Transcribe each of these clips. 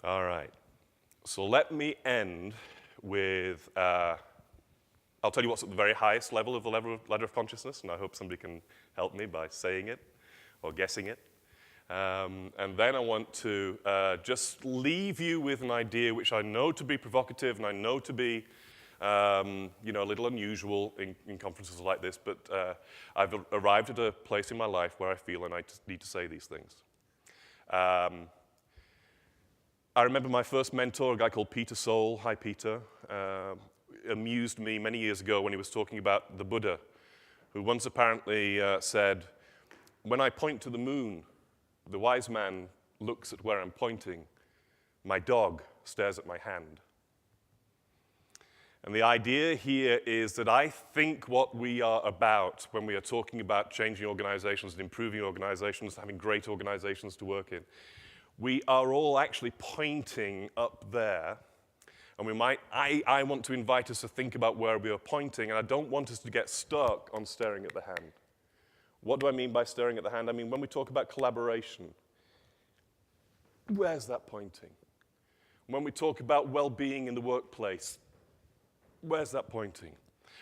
All right. So let me end with, I'll tell you what's at the very highest level of the ladder of consciousness, and I hope somebody can help me by saying it or guessing it. And then I want to just leave you with an idea which I know to be provocative and I know to be a little unusual in conferences like this, but I've arrived at a place in my life where I feel and I need to say these things. I remember my first mentor, a guy called Peter Soul. Hi, Peter. Amused me many years ago when he was talking about the Buddha, who once apparently said, "When I point to the moon, the wise man looks at where I'm pointing. My dog stares at my hand." And the idea here is that I think what we are about when we are talking about changing organizations and improving organizations, having great organizations to work in, we are all actually pointing up there. And I want to invite us to think about where we are pointing, and I don't want us to get stuck on staring at the hand. What do I mean by staring at the hand? I mean, when we talk about collaboration, where's that pointing? When we talk about well-being in the workplace, where's that pointing?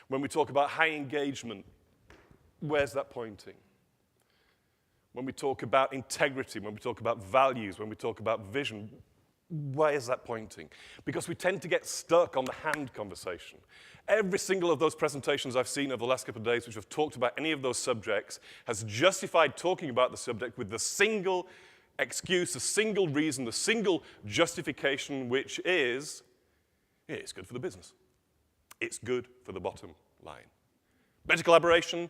When we talk about high engagement, where's that pointing? When we talk about integrity, when we talk about values, when we talk about vision, where is that pointing? Because we tend to get stuck on the hand conversation. Every single of those presentations I've seen over the last couple of days which have talked about any of those subjects has justified talking about the subject with the single excuse, the single reason, the single justification, which is, it's good for the business. It's good for the bottom line. Better collaboration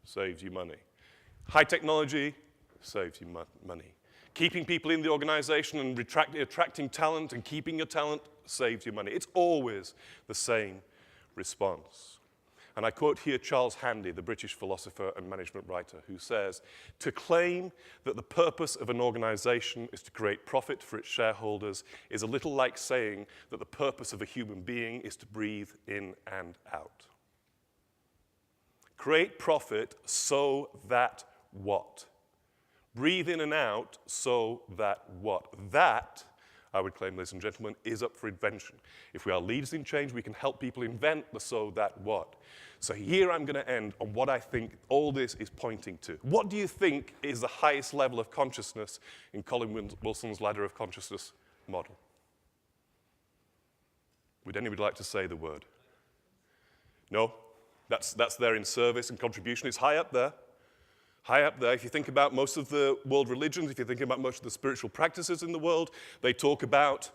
saves you money. High technology saves you money. Keeping people in the organization and attracting talent and keeping your talent saves you money. It's always the same response. And I quote here Charles Handy, the British philosopher and management writer, who says, "To claim that the purpose of an organization is to create profit for its shareholders is a little like saying that the purpose of a human being is to breathe in and out." Create profit so that what? Breathe in and out so that what? That, I would claim, ladies and gentlemen, is up for invention. If we are leaders in change, we can help people invent the so that what. So here I'm going to end on what I think all this is pointing to. What do you think is the highest level of consciousness in Colin Wilson's ladder of consciousness model? Would anybody like to say the word? No? That's there in service and contribution. It's high up there. High up there. If you think about most of the world religions, if you think about most of the spiritual practices in the world, they talk about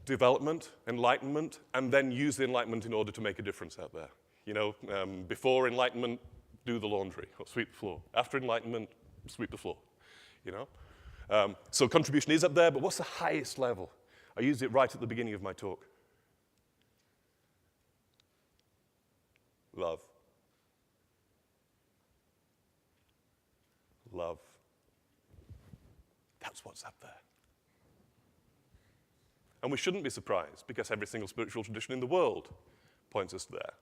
development, enlightenment, and then use the enlightenment in order to make a difference out there. You know, before enlightenment, do the laundry or sweep the floor. After enlightenment, sweep the floor. You know? So contribution is up there, but what's the highest level? I used it right at the beginning of my talk. Love. Love. That's what's up there. And we shouldn't be surprised, because every single spiritual tradition in the world points us there.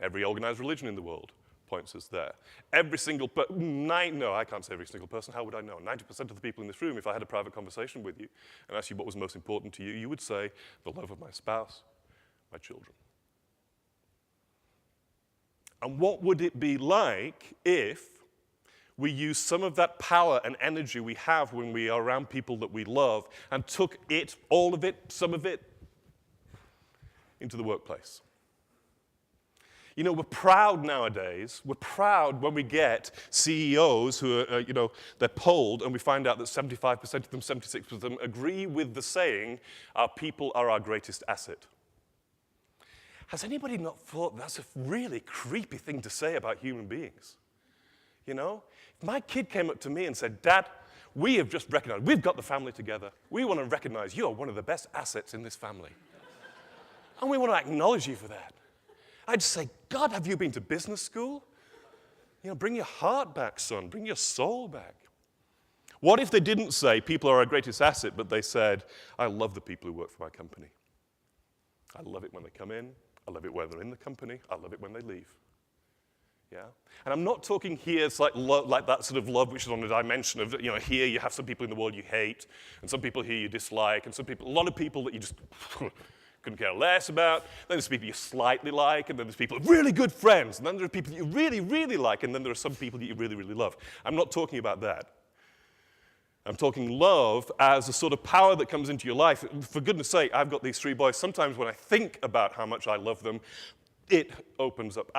Every organized religion in the world points us there. Every single no, I can't say every single person. How would I know? 90% of the people in this room, if I had a private conversation with you and asked you what was most important to you, you would say, the love of my spouse, my children. And what would it be like if we use some of that power and energy we have when we are around people that we love and took it, all of it, some of it, into the workplace? You know, we're proud nowadays. We're proud when we get CEOs who are, they're polled and we find out that 75% of them, 76% of them agree with the saying, our people are our greatest asset. Has anybody not thought that's a really creepy thing to say about human beings? You know? If my kid came up to me and said, Dad, we have just recognized, we've got the family together. We want to recognize you're one of the best assets in this family. And we want to acknowledge you for that. I'd say, God, have you been to business school? You know, bring your heart back, son. Bring your soul back. What if they didn't say people are our greatest asset, but they said, I love the people who work for my company. I love it when they come in. I love it when they're in the company. I love it when they leave. Yeah? And I'm not talking here, it's like like that sort of love which is on a dimension of, here you have some people in the world you hate, and some people here you dislike, and a lot of people that you just couldn't care less about. Then there's people you slightly like, and then there's people really good friends, and then there are people that you really, really like, and then there are some people that you really, really love. I'm not talking about that. I'm talking love as a sort of power that comes into your life. For goodness sake, I've got these 3 boys. Sometimes when I think about how much I love them, it opens up.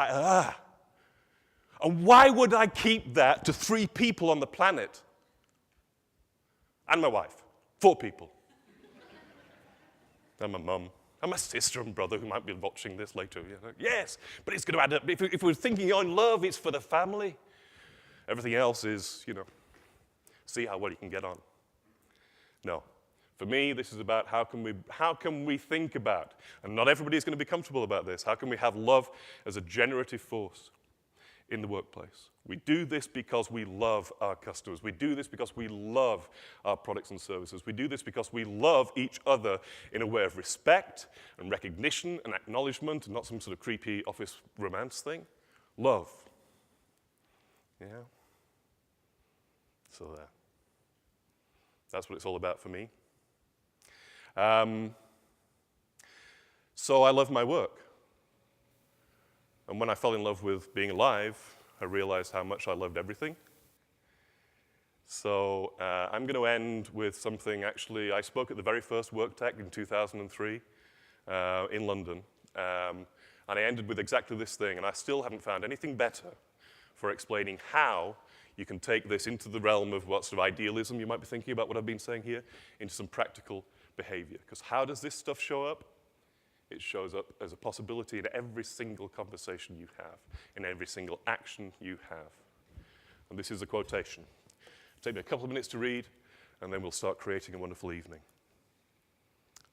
And why would I keep that to 3 people on the planet? And my wife. 4 people. And my mum. And my sister and brother who might be watching this later. Yes, but it's going to add up. If we're thinking on love, it's for the family. Everything else is, see how well you can get on. No. For me, this is about how can we think about, and not everybody is going to be comfortable about this, how can we have love as a generative force in the workplace? We do this because we love our customers. We do this because we love our products and services. We do this because we love each other in a way of respect and recognition and acknowledgement, and not some sort of creepy office romance thing. Love. Yeah? So there. That's what it's all about for me. So I love my work. And when I fell in love with being alive, I realized how much I loved everything. So I'm going to end with something, actually, I spoke at the very first WorkTech in 2003 in London. And I ended with exactly this thing, and I still haven't found anything better for explaining how you can take this into the realm of what sort of idealism you might be thinking about what I've been saying here, into some practical behavior. Because how does this stuff show up? It shows up as a possibility in every single conversation you have, in every single action you have. And this is a quotation. It'll take me a couple of minutes to read, and then we'll start creating a wonderful evening.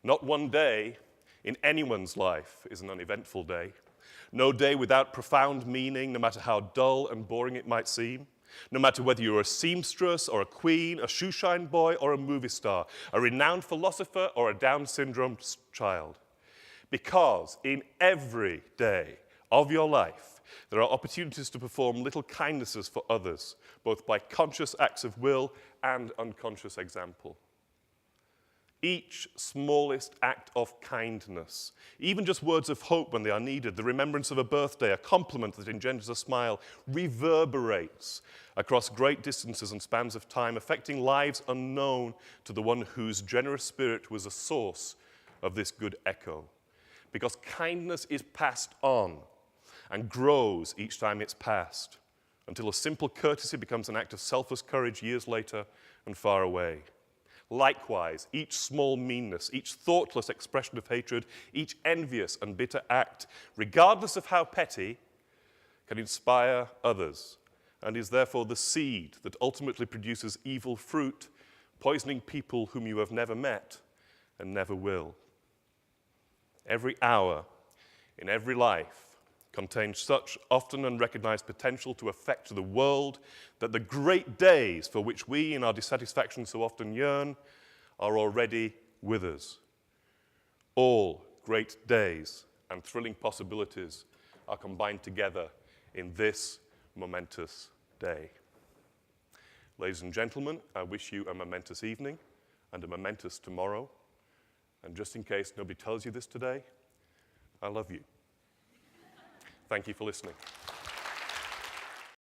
Not one day in anyone's life is an uneventful day. No day without profound meaning, no matter how dull and boring it might seem. No matter whether you're a seamstress or a queen, a shoeshine boy or a movie star, a renowned philosopher or a Down syndrome child. Because in every day of your life, there are opportunities to perform little kindnesses for others, both by conscious acts of will and unconscious example. Each smallest act of kindness, even just words of hope when they are needed, the remembrance of a birthday, a compliment that engenders a smile, reverberates across great distances and spans of time, affecting lives unknown to the one whose generous spirit was a source of this good echo. Because kindness is passed on and grows each time it's passed, until a simple courtesy becomes an act of selfless courage years later and far away. Likewise, each small meanness, each thoughtless expression of hatred, each envious and bitter act, regardless of how petty, can inspire others and is therefore the seed that ultimately produces evil fruit, poisoning people whom you have never met and never will. Every hour in every life contains such often unrecognized potential to affect the world that the great days for which we in our dissatisfaction so often yearn are already with us. All great days and thrilling possibilities are combined together in this momentous day. Ladies and gentlemen, I wish you a momentous evening and a momentous tomorrow. And just in case nobody tells you this today, I love you. Thank you for listening.